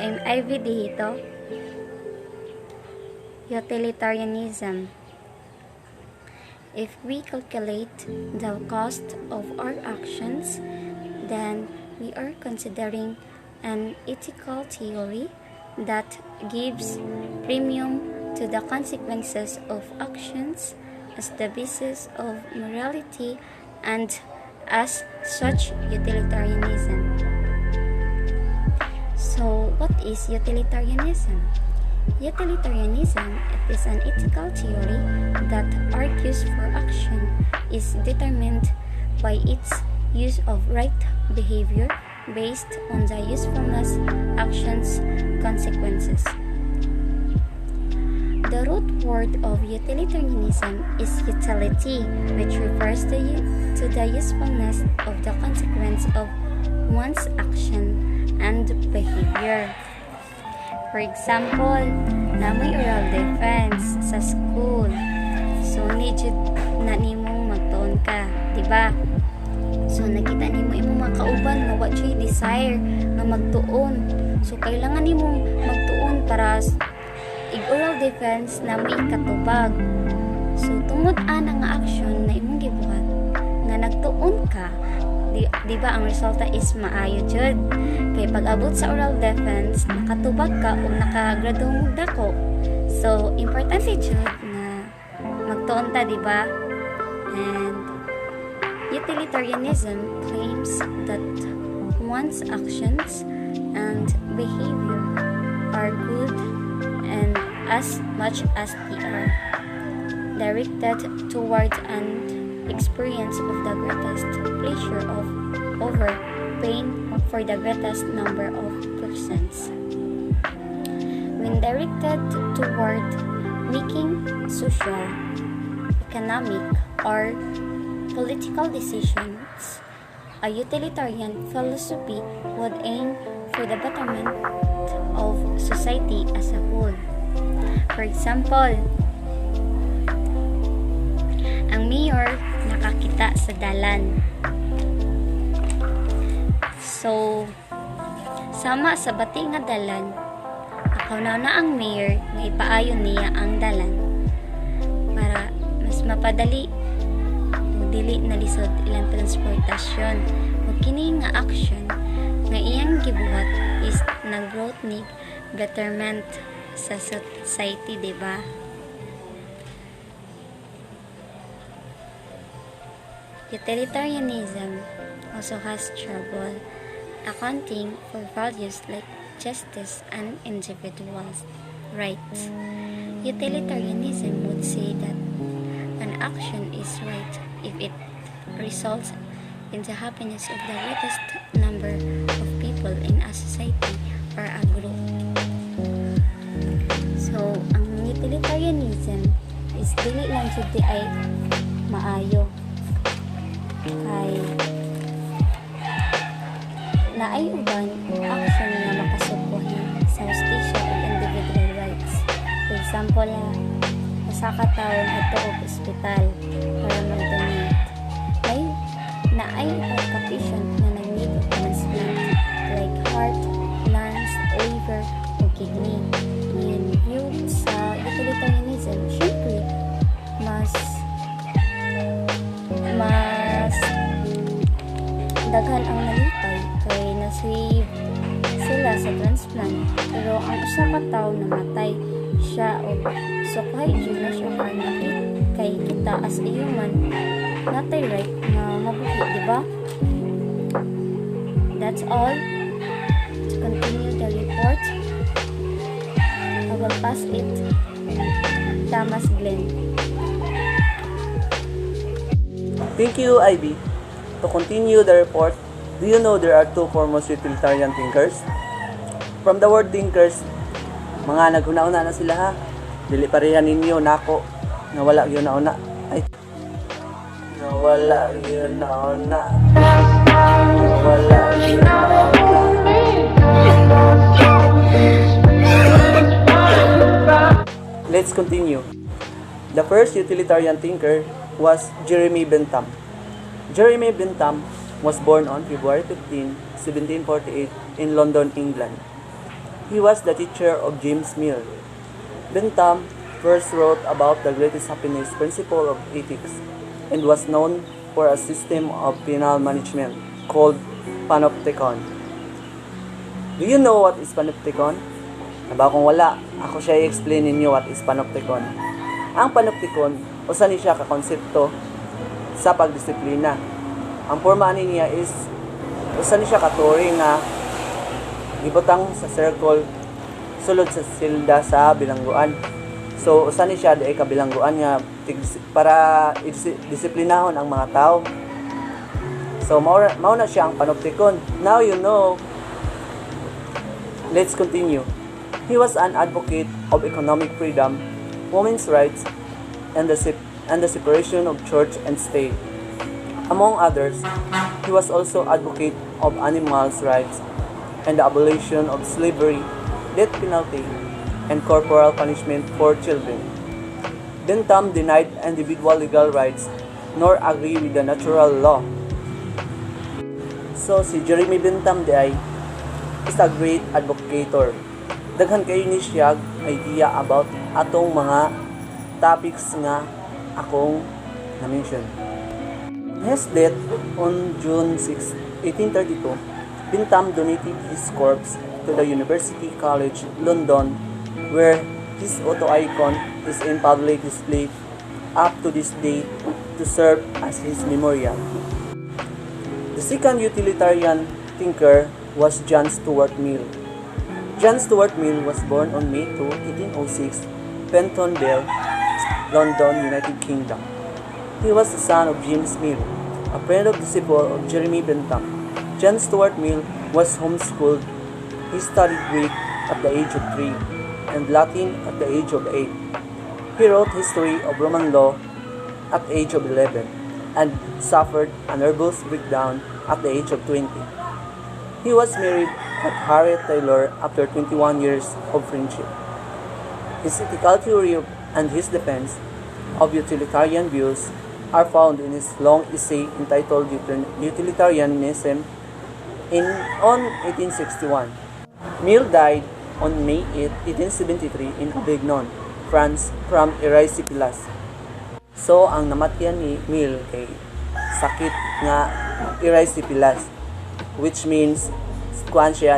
I'm Ivy dito. Utilitarianism. If we calculate the cost of our actions, then we are considering an ethical theory that gives premium to the consequences of actions as the basis of morality, and as such, utilitarianism. So, what is utilitarianism? Utilitarianism is an ethical theory that argues for action is determined by its use of right behavior based on the usefulness actions consequences. The root word of utilitarianism is utility, which refers to the usefulness of the consequence of one's action and behavior. For example, na may oral defense sa school. So, need na nimong magtuon ka, di ba? So, nakita nimo imong mga kauban nga wa jud desire nga magtuon. So, kailangan nimong magtuon para oral defense na may katubag. So, tungod ana nga action na imong gibuhat nga nagtuon ka, di ba ang resulta is maayo jud. Kay pag-abot sa oral defense, nakatubag ka o nakagraduong dako. So, importante jud na magtuon ta, di ba? And utilitarianism claims that one's actions and behavior are good and as much as they are directed toward an experience of the greatest pleasure over pain for the greatest number of persons. When directed toward making social, economic, or political decisions, a utilitarian philosophy would aim for the betterment of society as a whole. For example, ang mayor nakakita sa dalan. So, sama sa bati nga dalan, akaw na ang mayor nga ipaayon niya ang dalan para mas mapadali o dili na lisod ilang transportasyon. Ug kini nga action nga iyang gibuhat is nag-growth ni betterment sa society, diba? Utilitarianism also has trouble accounting for values like justice and individuals' rights. Utilitarianism would say that an action is right if it results in the happiness of the greatest number of people in a society or a group. So, ang utilitarianism is dili lang jud di ay maayo. Kay naay uban action nga makasukuhan sa hustisya ug individual rights. For example, usa ka tawo adto og ospital para mag-donate. Naay ka patient na nag-need of transplant like heart, lungs, liver, o kidney. Ngayon, viewed sa utilitarianism, syempre, mas daghan ang nalipay kay na-save sila sa transplant. Pero ang usa ka tawo namatay siya o sukay jud na siya kay kita as a human natay right na mabuhi, di ba? That's all. To continue the report, I will pass it Thomas Glenn. Thank you, Ivy. To continue the report, do you know there are two foremost utilitarian thinkers? From the word thinkers, mga naghuna-una na sila ha. Dili pareha ninyo nako nga wala gyud nauna. Ay. Nga wala gyud nauna. Wala gyud nauna. Let's continue. The first utilitarian thinker was Jeremy Bentham. Jeremy Bentham was born on February 15, 1748 in London, England. He was the teacher of James Mill. Bentham first wrote about the greatest happiness principle of ethics and was known for a system of penal management called panopticon. Do you know what is panopticon? Aba kung wala, ako siya i-explain ninyo what is panopticon. Ang panopticon, usa ni siya ka konsepto sa pagdisiplina. Ang forma niya is usa ni siya ka teory nga gibutang sa circle sulod sa silda sa bilangguan. So usa ni siya di ka bilangguan nga para disiplinahon ang mga tao. So mao na siya ang panopticon. Now you know. Let's continue. He was an advocate of economic freedom, women's rights, and the separation of church and state. Among others, he was also advocate of animals' rights and the abolition of slavery, death penalty, and corporal punishment for children. Bentham denied individual legal rights nor agree with the natural law. So si Jeremy Bentham is a great advocator. Daghan kayo ni siya idea about atong mga topics nga akong na-mention. His death on June 6, 1832, Bentham donated his corpse to the University College London, where his auto icon is in public display up to this day to serve as his memorial. The second utilitarian thinker was John Stuart Mill. John Stuart Mill was born on May 2, 1806, Pentonville, London, United Kingdom. He was the son of James Mill, a friend of disciple of Jeremy Bentham. John Stuart Mill was homeschooled. He studied Greek at the age of 3 and Latin at the age of 8. He wrote history of Roman law at the age of 11 and suffered a nervous breakdown at the age of 20. He was married at Harriet Taylor after 21 years of friendship. His ethical theory and his defense of utilitarian views are found in his long essay entitled Utilitarianism on 1861. Mill died on May 8, 1873 in Avignon, France from erysipelas. So, ang namatyan ni Mill kay sakit nga erysipelas, which means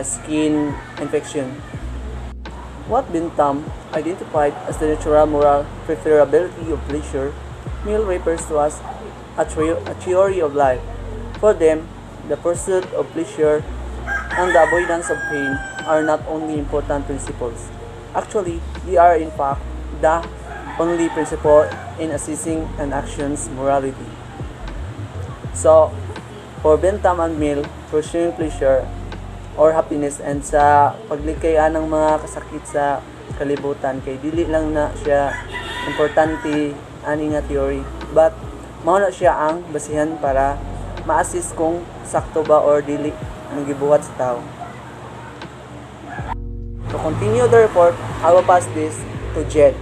skin infection. What Bentham identified as the natural moral preferability of pleasure, Mill refers to as a theory of life. For them, the pursuit of pleasure and the avoidance of pain are not only important principles. Actually, they are in fact the only principle in assessing an action's morality. So, for Bentham and Mill, pursuing pleasure or happiness and sa paglikayan ng mga kasakit sa kalibutan kay dili lang na siya importante ani nga theory, but mao na siya ang basihan para ma-assess kung sakto ba or dili ang gibuhat sa tao. To continue the report, I will pass this to Jed.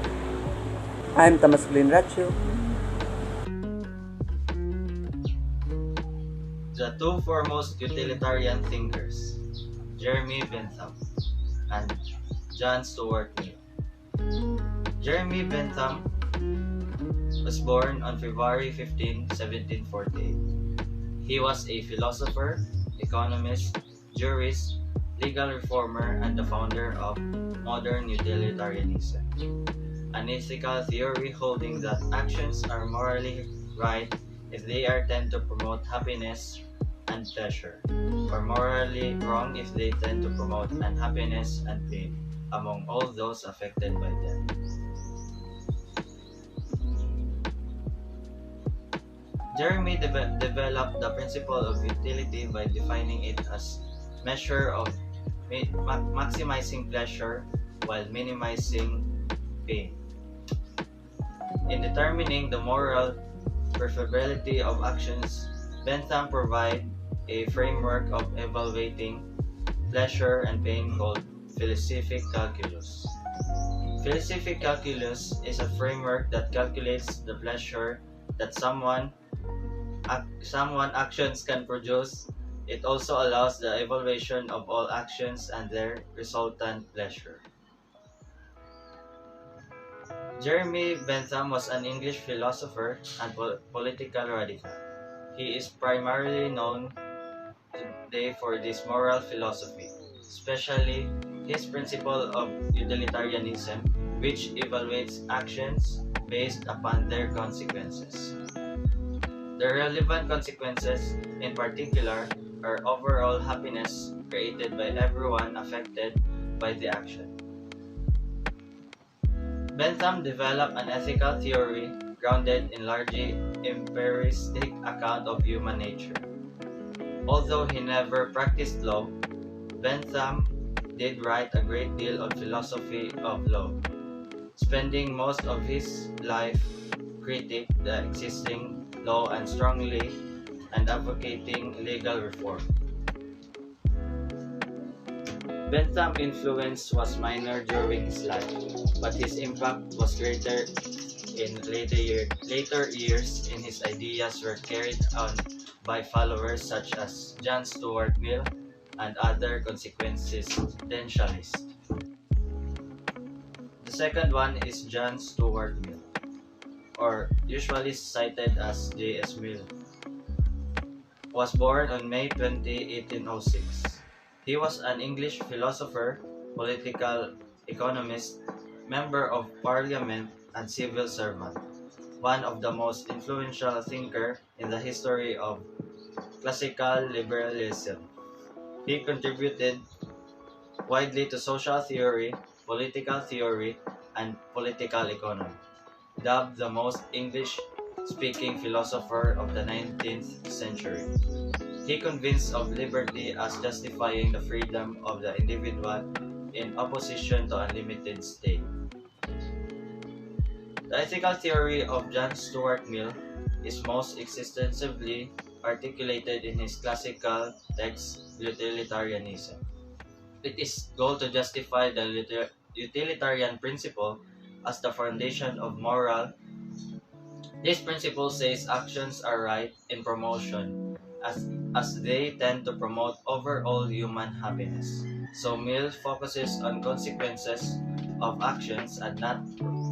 I'm Thomas Glenn Ratio. The two foremost utilitarian thinkers, Jeremy Bentham and John Stuart Mill. Jeremy Bentham was born on February 15, 1748. He was a philosopher, economist, jurist, legal reformer, and the founder of modern utilitarianism, an ethical theory holding that actions are morally right if they are tend to promote happiness and pleasure, or morally wrong if they tend to promote unhappiness and pain among all those affected by them. Jeremy developed the principle of utility by defining it as measure of maximizing pleasure while minimizing pain. In determining the moral preferability of actions, Bentham provides a framework of evaluating pleasure and pain called philosophic calculus. Philosophic calculus is a framework that calculates the pleasure that someone actions can produce It also allows the evaluation of all actions and their resultant pleasure. Jeremy Bentham was an English philosopher and political radical. He is primarily known today for this moral philosophy, especially his principle of utilitarianism, which evaluates actions based upon their consequences. The relevant consequences, in particular, are overall happiness created by everyone affected by the action. Bentham developed an ethical theory grounded in largely empiristic account of human nature. Although he never practiced law, Bentham did write a great deal on philosophy of law, spending most of his life critiquing the existing law and strongly and advocating legal reform. Bentham's influence was minor during his life, but his impact was greater in later years, and his ideas were carried on by followers such as John Stuart Mill and other consequentialists. The second one is John Stuart Mill, or usually cited as J.S. Mill, was born on May 20, 1806. He was an English philosopher, political economist, member of parliament, and civil servant, one of the most influential thinkers in the history of classical liberalism. He contributed widely to social theory, and political economy, dubbed the most English-speaking philosopher of the 19th century. He convinced of liberty as justifying the freedom of the individual in opposition to unlimited state. The ethical theory of John Stuart Mill is most extensively articulated in his classical text Utilitarianism. It is goal to justify the utilitarian principle as the foundation of moral. This principle says actions are right in promotion as they tend to promote overall human happiness. So Mill focuses on consequences of actions and not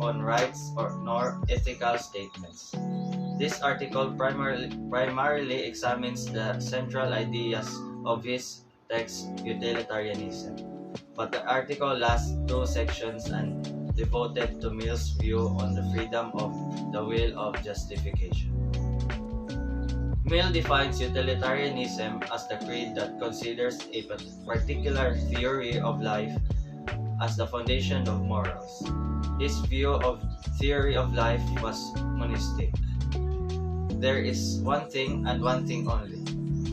on rights nor ethical statements. This article primarily examines the central ideas of his text Utilitarianism, but the article lasts 2 sections and devoted to Mill's view on the freedom of the will of justification. Mill defines utilitarianism as the creed that considers a particular theory of life as the foundation of morals. His view of theory of life was monistic. There is one thing and one thing only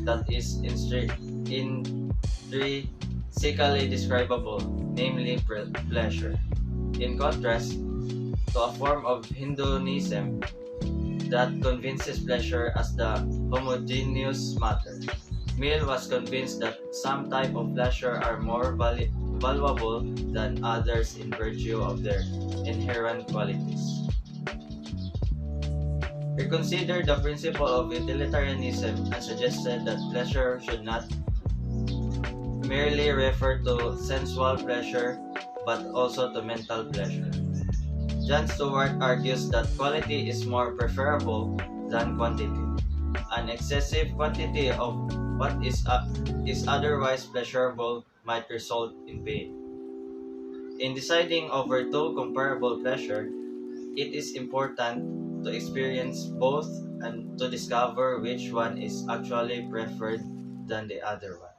that is intrinsically describable, namely pleasure. In contrast to a form of Hinduism that convinces pleasure as the homogeneous matter, Mill was convinced that some type of pleasure are more valuable than others in virtue of their inherent qualities. He considered the principle of utilitarianism and suggested that pleasure should not merely refer to sensual pleasure but also to mental pleasure. John Stuart argues that quality is more preferable than quantity. An excessive quantity of what is otherwise pleasurable might result in pain. In deciding over two comparable pleasure, it is important to experience both and to discover which one is actually preferred than the other one.